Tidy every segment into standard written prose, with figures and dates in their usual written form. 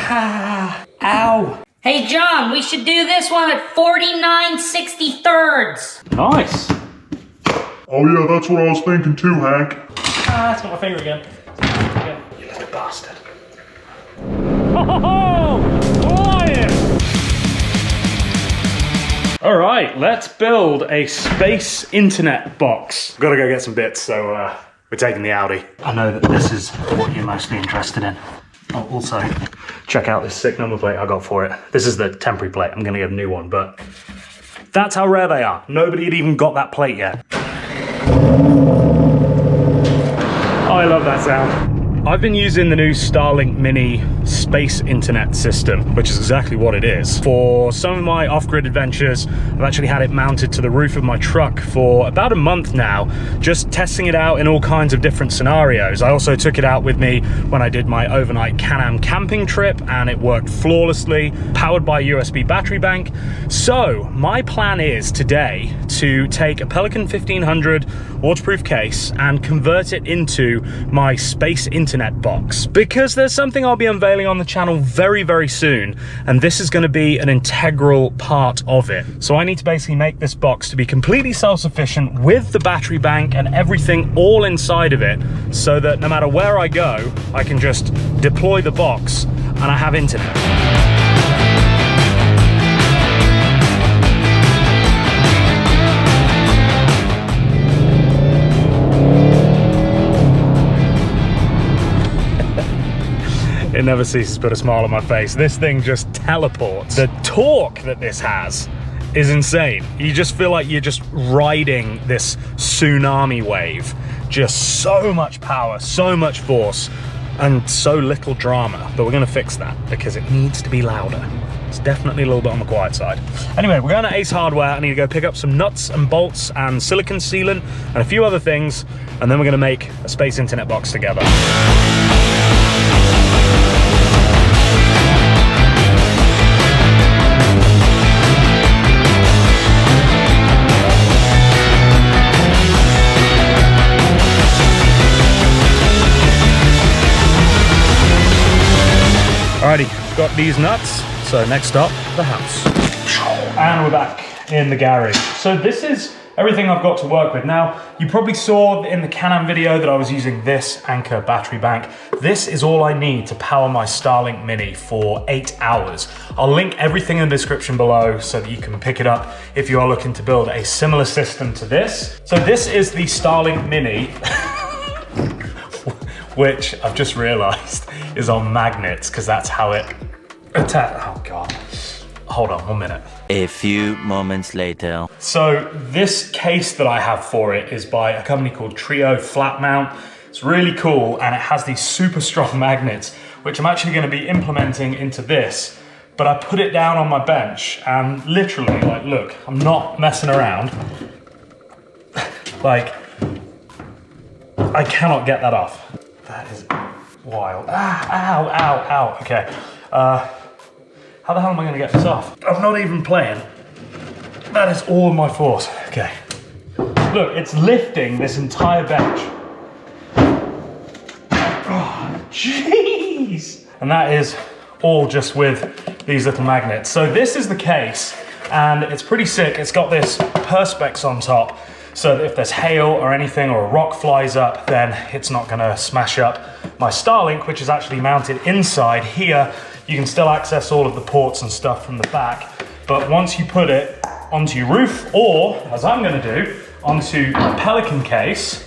Ow. Hey John, we should do this one at 49/63. Nice. Oh yeah, that's what I was thinking too, Hank. That's got my finger again. You little bastard. Oh, lion! All right, let's build a space internet box. I've got to go get some bits, so we're taking the Audi. I know that this is what you're mostly interested in. Oh, also, check out this sick number plate I got for it. This is the temporary plate. I'm gonna get a new one, but that's how rare they are. Nobody had even got that plate yet. Oh, I love that sound. I've been using the new Starlink Mini space internet system, which is exactly what it is. For some of my off-grid adventures, I've actually had it mounted to the roof of my truck for about a month now, just testing it out in all kinds of different scenarios. I also took it out with me when I did my overnight Can-Am camping trip, and it worked flawlessly, powered by a USB battery bank. So my plan is today to take a Pelican 1500 waterproof case and convert it into my space internet box, because there's something I'll be unveiling on the channel very, very soon, and this is going to be an integral part of it. So I need to basically make this box to be completely self-sufficient with the battery bank and everything all inside of it, so that no matter where I go, I can just deploy the box and I have internet. It never ceases to put a smile on my face. This thing just teleports. The torque that this has is insane. You just feel like you're just riding this tsunami wave. Just so much power, so much force, and so little drama. But we're gonna fix that because it needs to be louder. It's definitely a little bit on the quiet side. Anyway, we're going to Ace Hardware. I need to go pick up some nuts and bolts and silicon sealant and a few other things, and then we're gonna make a space internet box together. Alrighty, got these nuts. So next up, the house. And we're back in the garage. So this is everything I've got to work with. Now, you probably saw in the Can-Am video that I was using this Anker battery bank. This is all I need to power my Starlink Mini for 8 hours. I'll link everything in the description below so that you can pick it up if you are looking to build a similar system to this. So this is the Starlink Mini, which I've just realized is on magnets, because that's how it oh God. Hold on 1 minute. A few moments later. So this case that I have for it is by a company called Trio Flat Mount. It's really cool, and it has these super strong magnets, which I'm actually going to be implementing into this. But I put it down on my bench, and literally, like, look, I'm not messing around. Like, I cannot get that off. That is wild. Ah, ow, ow, ow. Okay. How the hell am I gonna get this off? I'm not even playing. That is all my force. Okay. Look, it's lifting this entire bench. Oh, jeez. And that is all just with these little magnets. So this is the case, and it's pretty sick. It's got this perspex on top, so that if there's hail or anything, or a rock flies up, then it's not gonna smash up my Starlink, which is actually mounted inside here. You can still access all of the ports and stuff from the back, but once you put it onto your roof, or, as I'm gonna do, onto a Pelican case,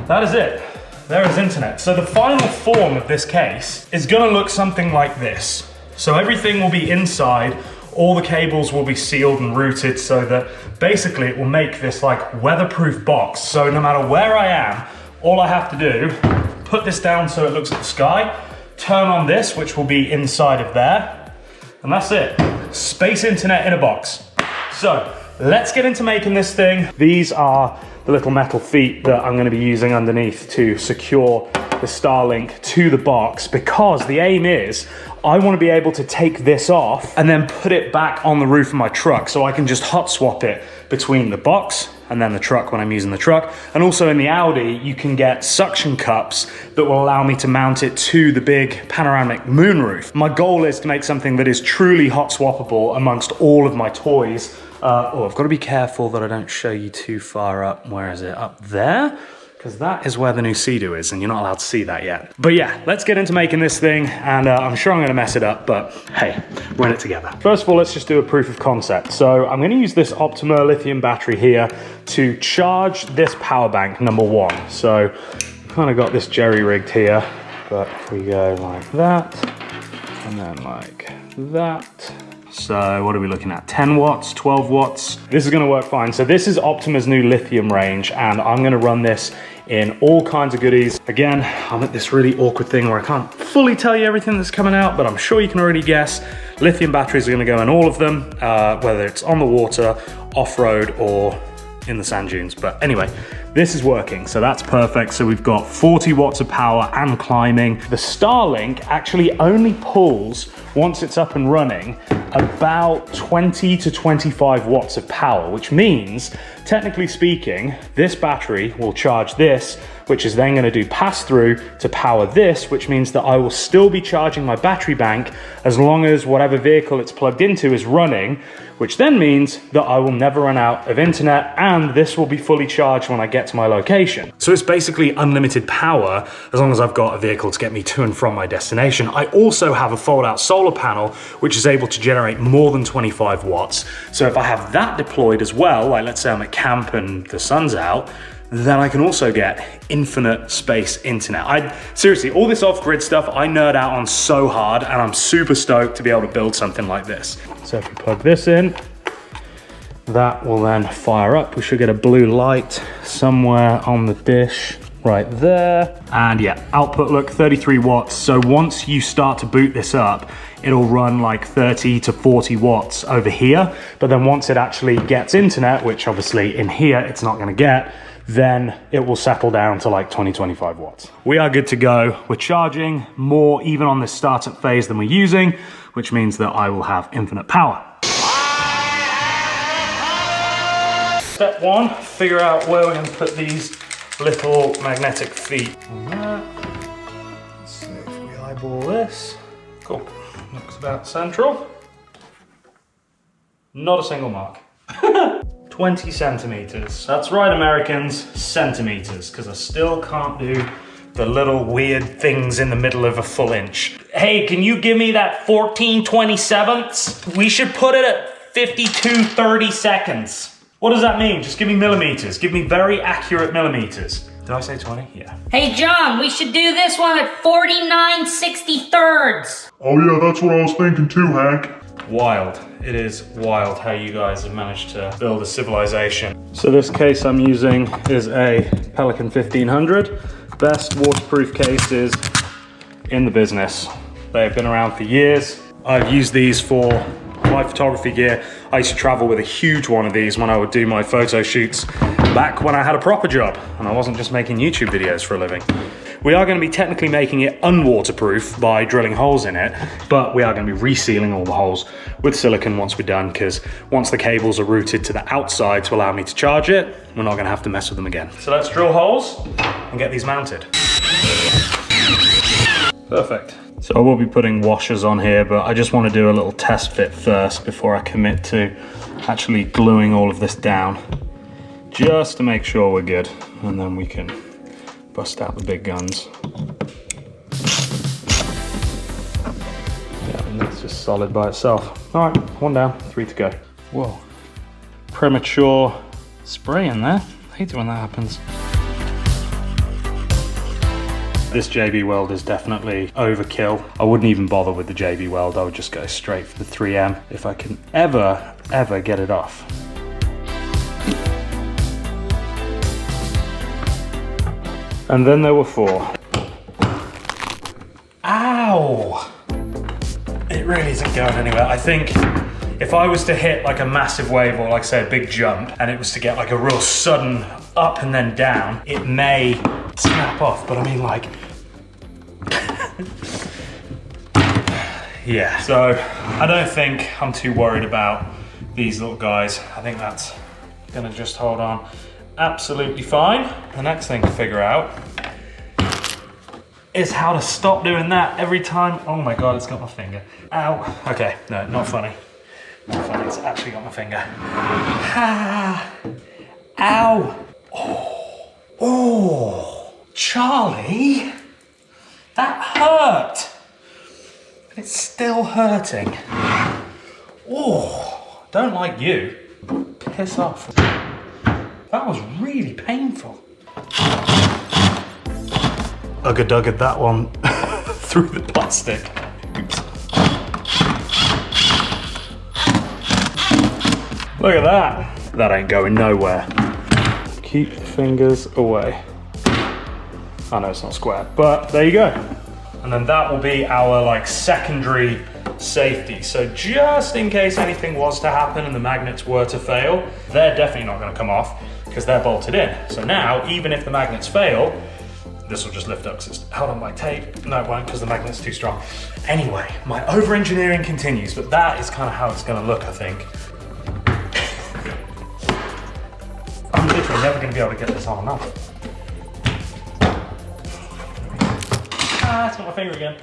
that is it. There is internet. So the final form of this case is gonna look something like this. So everything will be inside, all the cables will be sealed and routed, so that basically it will make this like weatherproof box. So no matter where I am, all I have to do, put this down so it looks at the sky, turn on this, which will be inside of there, and that's it. Space internet in a box. So let's get into making this thing. These are the little metal feet that I'm going to be using underneath to secure the Starlink to the box, because the aim is I want to be able to take this off and then put it back on the roof of my truck, so I can just hot swap it between the box and then the truck when I'm using the truck. And also in the Audi, you can get suction cups that will allow me to mount it to the big panoramic moonroof. My goal is to make something that is truly hot swappable amongst all of my toys. Oh, I've got to be careful that I don't show you too far up. Where is it? Up there? Because that is where the new Seadoo is, and you're not allowed to see that yet. But yeah, let's get into making this thing, and I'm sure I'm gonna mess it up, but hey, we're in it together. First of all, let's just do a proof of concept. So I'm gonna use this Optima lithium battery here to charge this power bank, number one. So kind of got this jerry-rigged here, but if we go like that, and then like that. So what are we looking at? 10 watts, 12 watts. This is gonna work fine. So this is Optima's new lithium range, and I'm gonna run this in all kinds of goodies. Again, I'm at this really awkward thing where I can't fully tell you everything that's coming out, but I'm sure you can already guess. Lithium batteries are gonna go in all of them, whether it's on the water, off-road, or in the sand dunes. But anyway, this is working, so that's perfect. So we've got 40 watts of power and climbing. The Starlink actually only pulls, once it's up and running, about 20 to 25 watts of power, which means, technically speaking, this battery will charge this, which is then gonna do pass through to power this, which means that I will still be charging my battery bank as long as whatever vehicle it's plugged into is running, which then means that I will never run out of internet, and this will be fully charged when I get to my location. So it's basically unlimited power as long as I've got a vehicle to get me to and from my destination. I also have a fold-out solar panel, which is able to generate more than 25 watts. So if I have that deployed as well, like let's say I'm at camp and the sun's out, then I can also get infinite space internet. Seriously, all this off-grid stuff I nerd out on so hard, and I'm super stoked to be able to build something like this. So if we plug this in, that will then fire up. We should get a blue light somewhere on the dish right there. And yeah, output, look, 33 watts. So once you start to boot this up, it'll run like 30 to 40 watts over here. But then once it actually gets internet, which obviously in here it's not gonna get, then it will settle down to like 20, 25 watts. We are good to go. We're charging more even on this startup phase than we're using, which means that I will have infinite power. Step one, figure out where we're gonna put these little magnetic feet. Let's see if we eyeball this. Cool, looks about central. Not a single mark. 20 centimeters. That's right, Americans, centimeters, because I still can't do the little weird things in the middle of a full inch. Hey, can you give me that 14/27? We should put it at 52/30 seconds. What does that mean? Just give me millimeters. Give me very accurate millimeters. Did I say 20? Yeah. Hey, John, we should do this one at 49/63. Oh yeah, that's what I was thinking too, Hank. Wild. It is wild how you guys have managed to build a civilization. So this case I'm using is a Pelican 1500. Best waterproof cases in the business. They've been around for years. I've used these for my photography gear. I used to travel with a huge one of these when I would do my photo shoots back when I had a proper job and I wasn't just making YouTube videos for a living. We are going to be technically making it unwaterproof by drilling holes in it, but we are going to be resealing all the holes with silicone once we're done, because once the cables are routed to the outside to allow me to charge it, we're not going to have to mess with them again. So let's drill holes and get these mounted. Perfect. So I will be putting washers on here, but I just want to do a little test fit first before I commit to actually gluing all of this down, just to make sure we're good, and then we can bust out the big guns. Yeah, and that's just solid by itself. All right, one down, 3 to go. Whoa, premature spray in there. I hate it when that happens. This JB weld is definitely overkill. I wouldn't even bother with the JB weld. I would just go straight for the 3M if I can ever get it off. And then there were 4. Ow! It really isn't going anywhere. I think if I was to hit like a massive wave or like say a big jump and it was to get like a real sudden up and then down, it may snap off. But I mean, like, yeah. So I don't think I'm too worried about these little guys. I think that's gonna just hold on absolutely fine. The next thing to figure out is how to stop doing that every time. Oh my God, it's got my finger. Ow. Okay, no, not funny. Not funny, it's actually got my finger. Ah. Ow. Oh. Oh. Charlie, that hurt. It's still hurting. Oh, don't like you. Piss off. That was really painful. Ugga-dugga that one through the plastic. Oops. Look at that. That ain't going nowhere. Keep the fingers away. I know it's not square, but there you go. And then that will be our like secondary safety. So just in case anything was to happen and the magnets were to fail, they're definitely not gonna come off because they're bolted in. So now, even if the magnets fail, this will just lift up because it's held on by tape. No, it won't because the magnet's too strong. Anyway, my over-engineering continues, but that is kind of how it's gonna look, I think. I'm literally never gonna be able to get this on enough. Ah, it's got my finger again.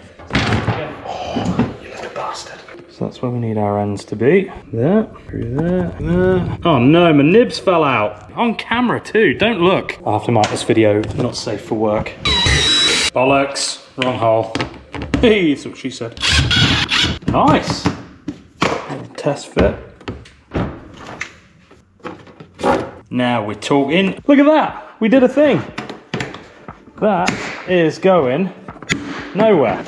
Oh, you little bastard. So that's where we need our ends to be. There, through there, there. Oh no, my nibs fell out. On camera too, don't look. I'll have to mark this video not safe for work. Bollocks, wrong hole. Hey, that's what she said. Nice. Test fit. Now we're talking. Look at that, we did a thing. That is going nowhere.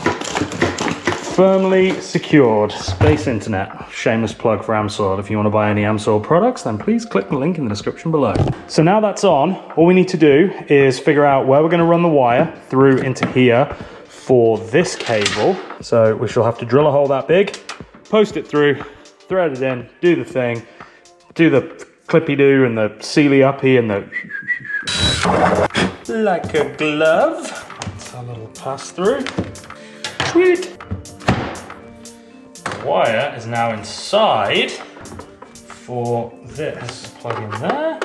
Firmly secured. Space Internet. Shameless plug for AMSOIL. If you want to buy any AMSOIL products, then please click the link in the description below. So now that's on, all we need to do is figure out where we're going to run the wire through into here for this cable. So we shall have to drill a hole that big, post it through, thread it in, do the thing, do the clippy-doo and the sealy-uppy and the... like a glove. That's our little pass-through. Sweet. The wire is now inside for this. Plug in there.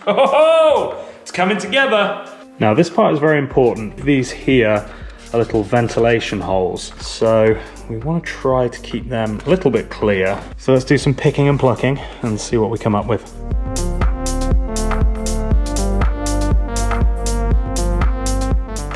Oh, it's coming together. Now this part is very important. These here are little ventilation holes. So we want to try to keep them a little bit clear. So let's do some picking and plucking and see what we come up with.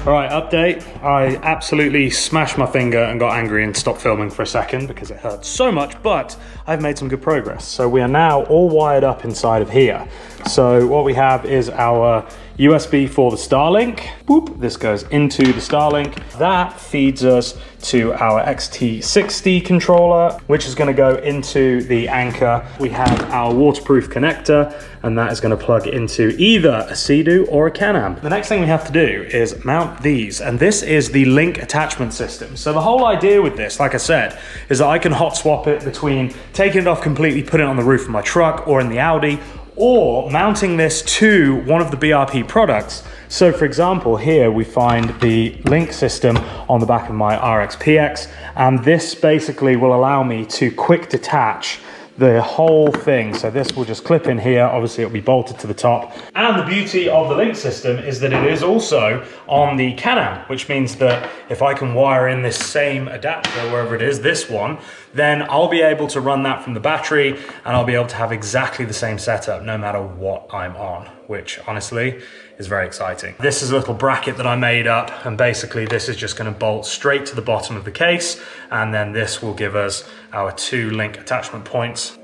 All right, update. I absolutely smashed my finger and got angry and stopped filming for a second because it hurt so much, but I've made some good progress. So we are now all wired up inside of here. So what we have is our USB for the Starlink. Boop, this goes into the Starlink. That feeds us to our XT60 controller, which is gonna go into the anchor. We have our waterproof connector, and that is gonna plug into either a Seadoo or a Can-Am. The next thing we have to do is mount these, and this is the link attachment system. So the whole idea with this, like I said, is that I can hot swap it between taking it off completely, putting it on the roof of my truck or in the Audi, or mounting this to one of the BRP products. So for example, here we find the link system on the back of my RX-PX, and this basically will allow me to quick detach the whole thing. So this will just clip in here. Obviously it'll be bolted to the top. And the beauty of the link system is that it is also on the Can-Am, which means that if I can wire in this same adapter, wherever it is, this one, then I'll be able to run that from the battery and I'll be able to have exactly the same setup no matter what I'm on, which honestly is very exciting. This is a little bracket that I made up, and basically this is just going to bolt straight to the bottom of the case, and then this will give us our 2 link attachment points.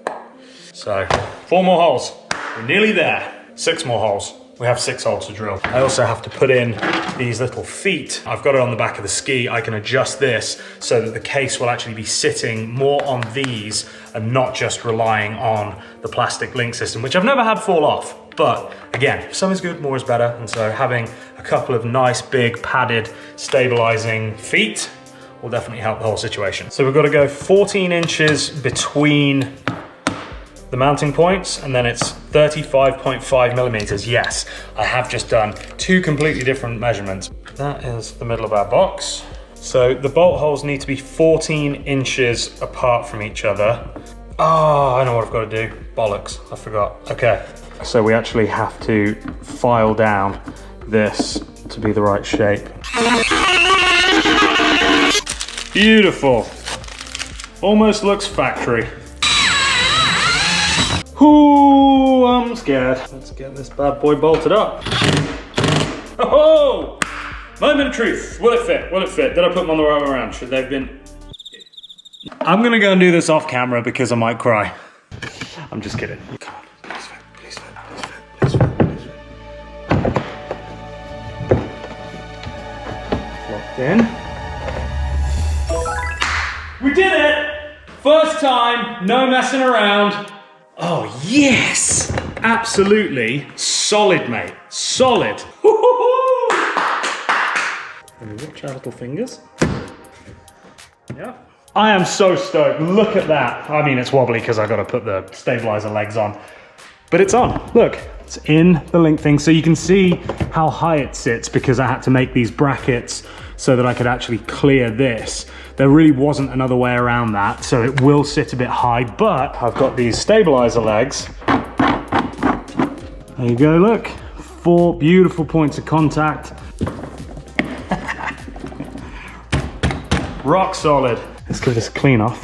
So 4 more holes, we're nearly there. 6 more holes. We have 6 holes to drill. I also have to put in these little feet. I've got it on the back of the ski. I can adjust this so that the case will actually be sitting more on these and not just relying on the plastic link system, which I've never had fall off. But again, if something's good, more is better. And so having a couple of nice, big, padded, stabilizing feet will definitely help the whole situation. So we've got to go 14 inches between the mounting points, and then it's 35.5 millimeters. Yes, I have just done 2 completely different measurements. That is the middle of our box. So the bolt holes need to be 14 inches apart from each other. Oh, I know what I've got to do. Bollocks, I forgot. Okay. So we actually have to file down this to be the right shape. Beautiful. Almost looks factory. Ooh, I'm scared. Let's get this bad boy bolted up. Oh! Moment of truth. Will it fit? Will it fit? Did I put them on the right way around? Should they have been? I'm gonna go and do this off camera because I might cry. I'm just kidding. Come on, please fit, please fit, please fit, please fit, please fit. Locked in. We did it! First time, no messing around. Oh yes! Absolutely solid, mate. Solid. Watch our little fingers. Yeah. I am so stoked. Look at that. I mean, it's wobbly because I got to put the stabilizer legs on, but it's on. Look, it's in the link thing. So you can see how high it sits because I had to make these brackets so that I could actually clear this. There really wasn't another way around that. So it will sit a bit high, but I've got these stabilizer legs. There you go, look. 4 beautiful points of contact. Rock solid. Let's give this a clean off.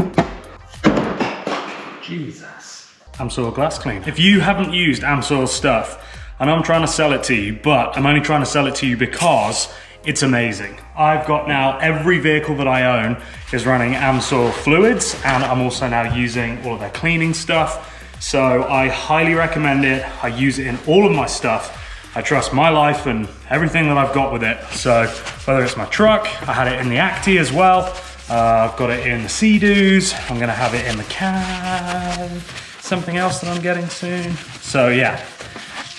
Jesus. Amsoil glass clean. If you haven't used Amsoil stuff, and I'm trying to sell it to you, but I'm only trying to sell it to you because it's amazing. I've got now every vehicle that I own is running Amsoil fluids, and I'm also now using all of their cleaning stuff. So I highly recommend it. I use it in all of my stuff. I trust my life and everything that I've got with it. So whether it's my truck, I had it in the Acti as well. I've got it in the Seadoos. I'm gonna have it in the cab. Something else that I'm getting soon. So yeah,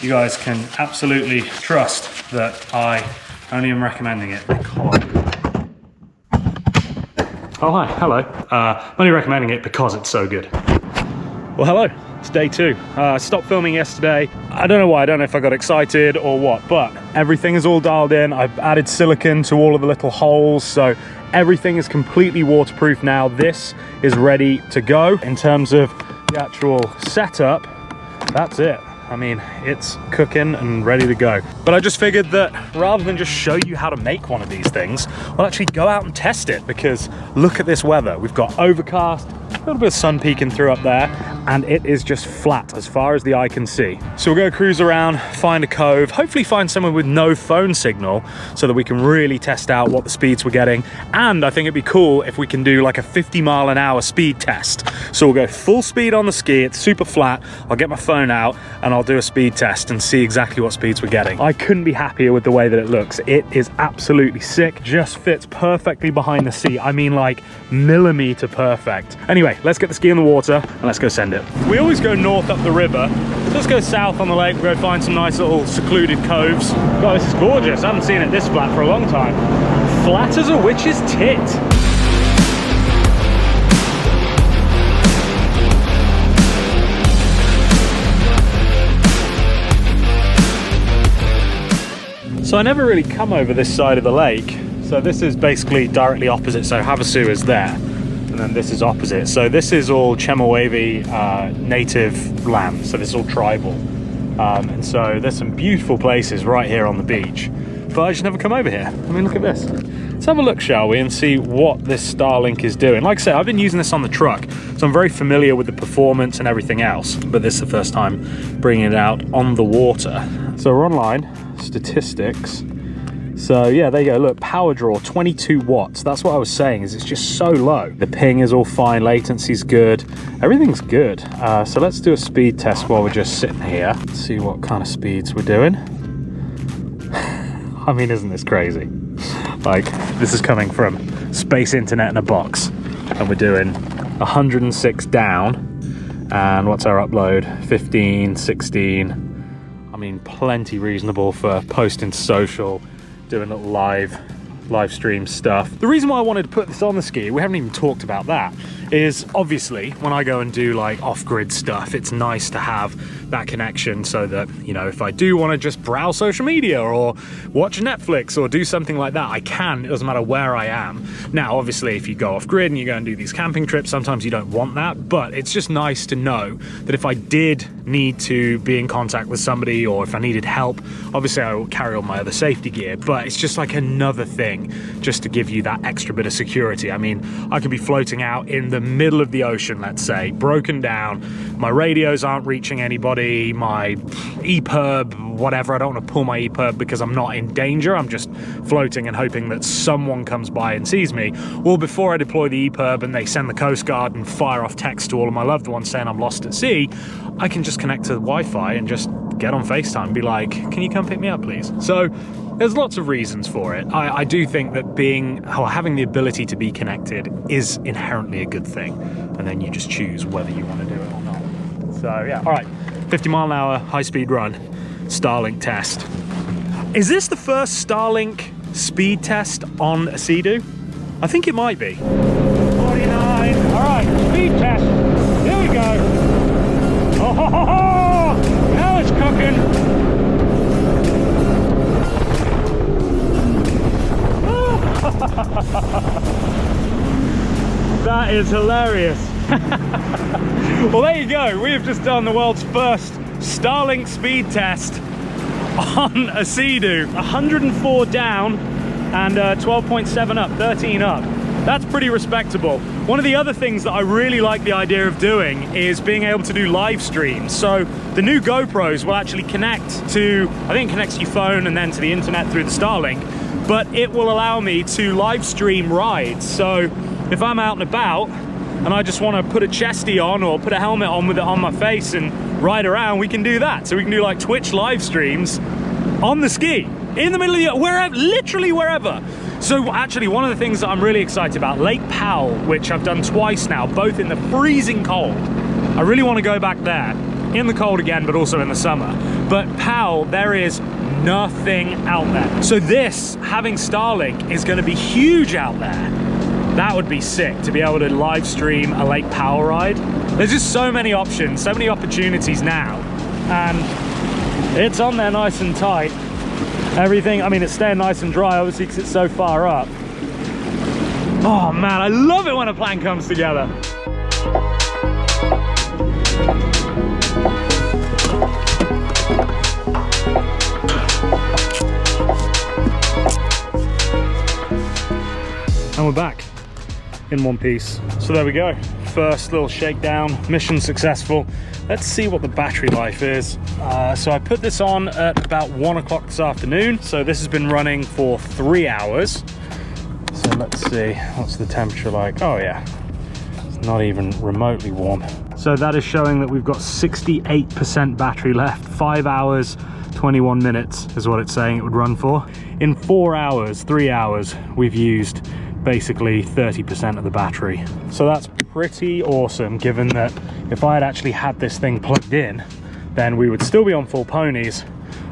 you guys can absolutely trust that I only am recommending it because... Oh hi, hello. I'm only recommending it because it's so good. Well, hello. It's day 2. I stopped filming yesterday. I don't know why, I don't know if I got excited or what, but everything is all dialed in. I've added silicone to all of the little holes, so everything is completely waterproof now. This is ready to go. In terms of the actual setup, that's it. I mean, it's cooking and ready to go. But I just figured that rather than just show you how to make one of these things, we'll actually go out and test it, because look at this weather. We've got overcast, a little bit of sun peeking through up there, and it is just flat as far as the eye can see. So we'll go cruise around, find a cove, hopefully find somewhere with no phone signal so that we can really test out what the speeds we're getting. And I think it'd be cool if we can do like a 50-mile-an-hour speed test. So we'll go full speed on the ski, it's super flat. I'll get my phone out and I'll do a speed test and see exactly what speeds we're getting. I couldn't be happier with the way that it looks. It is absolutely sick, just fits perfectly behind the seat. I mean, like millimeter perfect. Anyway, let's get the ski in the water and let's go send it. We always go north up the river. So let's go south on the lake. We'll go find some nice little secluded coves. God, this is gorgeous. I haven't seen it this flat for a long time. Flat as a witch's tit. So I never really come over this side of the lake. So this is basically directly opposite. So Havasu is there, and then this is opposite. So this is all Chemehuevi native land. So this is all tribal. And so there's some beautiful places right here on the beach, but I just never come over here. I mean, look at this. Let's have a look, shall we, and see what this Starlink is doing. Like I said, I've been using this on the truck, so I'm very familiar with the performance and everything else, but this is the first time bringing it out on the water. So we're online, statistics. So yeah, there you go, look, power draw, 22 watts. That's what I was saying, is it's just so low. The ping is all fine, latency's good, everything's good. So let's do a speed test while we're just sitting here. Let's see what kind of speeds we're doing. I mean, isn't this crazy? Like, this is coming from space internet in a box, and we're doing 106 down, and what's our upload? 15, 16. I mean, plenty reasonable for posting to social, doing little live live stream stuff. The reason why I wanted to put this on the ski, we haven't even talked about that, is obviously when I go and do like off-grid stuff, it's nice to have that connection so that, you know, if I do want to just browse social media or watch Netflix or do something like that, I can. It doesn't matter where I am. Now, obviously, if you go off-grid and you go and do these camping trips, sometimes you don't want that, but it's just nice to know that if I did need to be in contact with somebody or if I needed help, obviously I will carry all my other safety gear, but it's just like another thing just to give you that extra bit of security. I mean, I could be floating out in the middle of the ocean, let's say, broken down, my radios aren't reaching anybody, my EPIRB, whatever, I don't want to pull my EPIRB because I'm not in danger, I'm just floating and hoping that someone comes by and sees me. Well, before I deploy the EPIRB and they send the Coast Guard and fire off text to all of my loved ones saying I'm lost at sea, I can just connect to the Wi-Fi and just get on FaceTime and be like, can you come pick me up, please? So there's lots of reasons for it. I do think that having the ability to be connected is inherently a good thing. And then you just choose whether you want to do it or not. So yeah, all right, 50 mile an hour, high speed run, Starlink test. Is this the first Starlink speed test on a Seadoo? I think it might be. 49, all right, speed test, here we go. Oh, ho, ho, ho. Now it's cooking. That is hilarious. Well, there you go. We have just done the world's first Starlink speed test on a Seadoo. 104 down and 12.7 up, 13 up. That's pretty respectable. One of the other things that I really like the idea of doing is being able to do live streams. So the new GoPros will actually connect to, I think it connects to your phone and then to the internet through the Starlink, but it will allow me to live stream rides. So if I'm out and about and I just want to put a chesty on or put a helmet on with it on my face and ride around, we can do that. So we can do like Twitch live streams on the ski, in the middle of the, wherever, literally wherever. So actually one of the things that I'm really excited about, Lake Powell, which I've done twice now, both in the freezing cold. I really want to go back there, in the cold again, but also in the summer. But Powell, there is nothing out there. So this, having Starlink, is going to be huge out there. That would be sick, to be able to live stream a Lake Powell ride. There's just so many options, so many opportunities now. And it's on there nice and tight. Everything, I mean, it's staying nice and dry, obviously, because it's so far up. Oh man, I love it when a plan comes together. And we're back in one piece. So there we go. First little shakedown, mission successful. Let's see what the battery life is. So I put this on at about 1 o'clock this afternoon. So this has been running for 3 hours. So let's see, what's the temperature like? Oh yeah, it's not even remotely warm. So that is showing that we've got 68% battery left. 5 hours, 21 minutes is what it's saying it would run for. In 4 hours, 3 hours, we've used basically 30% of the battery. So that's pretty awesome, given that if I had actually had this thing plugged in, then we would still be on full ponies,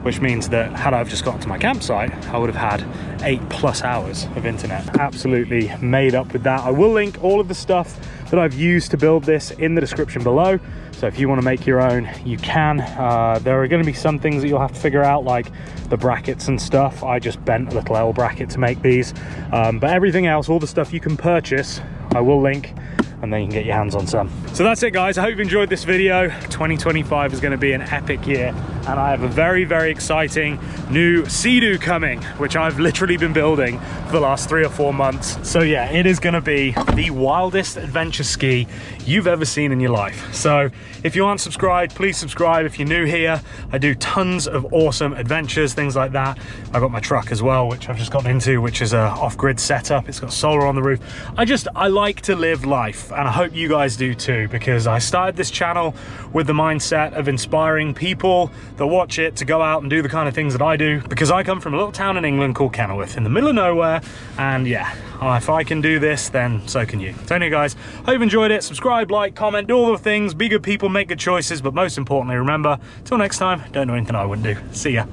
which means that had I just gotten to my campsite, I would have had 8+ hours of internet. Absolutely made up with that. I will link all of the stuff that I've used to build this in the description below. So if you want to make your own, you can. There are going to be some things that you'll have to figure out, like the brackets and stuff. I just bent a little L bracket to make these. But everything else, all the stuff you can purchase, I will link, and then you can get your hands on some. So that's it, guys. I hope you enjoyed this video. 2025 is going to be an epic year, and I have a very, very exciting new Seadoo coming, which I've literally been building for the last 3 or 4 months. So yeah, it is going to be the wildest adventure ski you've ever seen in your life. So if you aren't subscribed, please subscribe. If you're new here, I do tons of awesome adventures, things like that. I've got my truck as well, which I've just gotten into, which is a off-grid setup. It's got solar on the roof. I like to live life, and I hope you guys do too, because I started this channel with the mindset of inspiring people that watch it to go out and do the kind of things that I do, because I come from a little town in England called Kenilworth in the middle of nowhere, and yeah, if I can do this, then so can you. So anyway, guys, hope you've enjoyed it. Subscribe, like, comment, do all the things, be good people, make good choices, but most importantly, remember, till next time, don't do anything I wouldn't do. See ya.